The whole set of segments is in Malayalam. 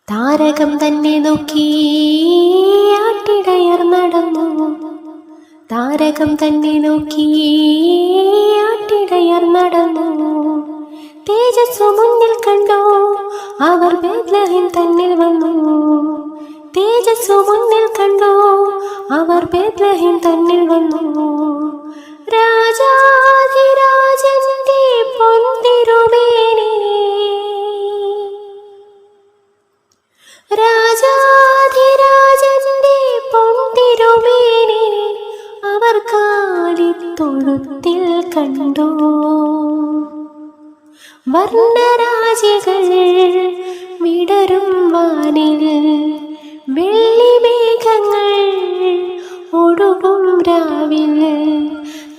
താരകം തന്നെ നോക്കി ആട്ടിടയർ നടന്നു. താരകം തന്നെ നോക്കി ആട്ടിടയർ നടന്നു. തേജസ്സു മുന്നിൽ കണ്ടോ അവർ ബേത്ലഹേം തന്നിൽ വന്നു. തേജസ്സു മുന്നിൽ കണ്ടോ അവർ ബേത്ലഹേം തന്നിൽ വന്നു. രാജാധിരാജന്റെ പൊൻതിരുമേനി, രാജാധിരാജന്റെ പൊൻതിരുമേനി അവർ കാലിത്തൊഴുത്തിൽ കണ്ടു. വർണ്ണരാജികൾ വിടരും വാനിൽ, വെള്ളിമേഘങ്ങൾ ഒഴുകും രാവിൽ.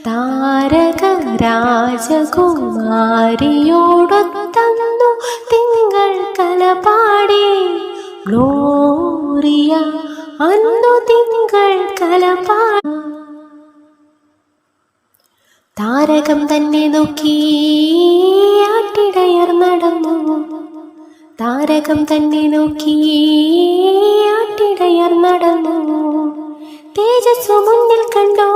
താരക രാജകുമാരിയോടൊത്തന്നു തിങ്കൾ കലപാടി. ഗ്ലോറിയ അന്നു തിങ്കൾ കലപാടി. താരകം തന്നെ നോക്കി ആട്ടിടയർ നടന്നു. താരകം തന്നെ നോക്കി ആട്ടിടയർ നടന്നു. തേജസ്സു മുന്നിൽ കണ്ടോ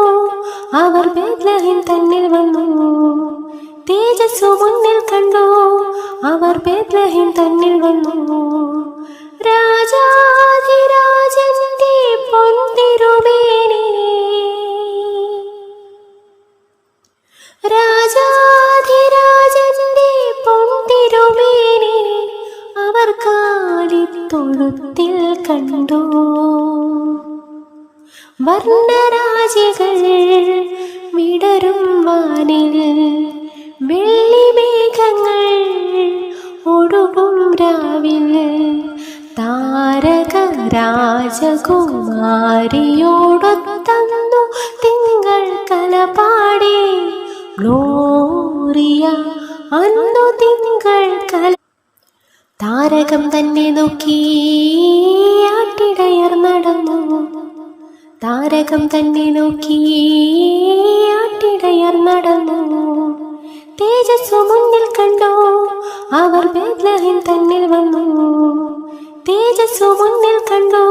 അവർ ബേത്ലഹേം തന്നിൽ വന്നു. തേജസ്സു മുന്നിൽ കണ്ടോ അവർ ബേത്ലഹേം തന്നിൽ വന്നു. രാജാധിരാജന്റെ പൊൻതിരുമേനി, രാജാധിരാജന്റെ പൊൻതിരുമേനി അവർ കാലിത്തൊഴുത്തിൽ കണ്ടു. വർണ്ണരാജികൾ വിടരും വാനിൽ, വെള്ളിമേഘങ്ങൾ ഒഴുകും രാവിൽ. താരക രാജകുമാരിയോടൊത്തന്നു തിങ്കൾ കലപാടി. ഗ്ലോറിയ അന്നു തിങ്കൾ കല. താരകം തന്നെ നോക്കി ആട്ടിടയർ നടന്നു. താരകം തന്നെ നോക്കി ആട്ടിടയർ നടന്നു. തേജസ്സു മുന്നിൽ കണ്ടോ അവർ ബേത്ലഹേം തന്നിൽ വന്നു. തേജസ്സു മുന്നിൽ കണ്ടോ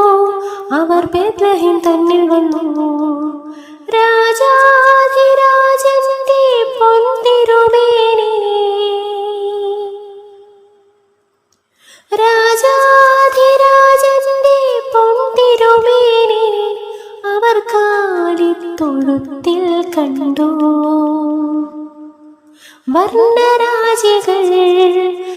അവർ ബേത്ലഹേം തന്നിൽ വന്നു. രാജാധിരാജന്റെ പൊൻതിരുമേനി, രാജാധിരാജന്റെ പൊൻതിരുമേനി അവർ കാലിത്തൊഴുത്തിൽ കണ്ടു. വർണ്ണരാജികൾ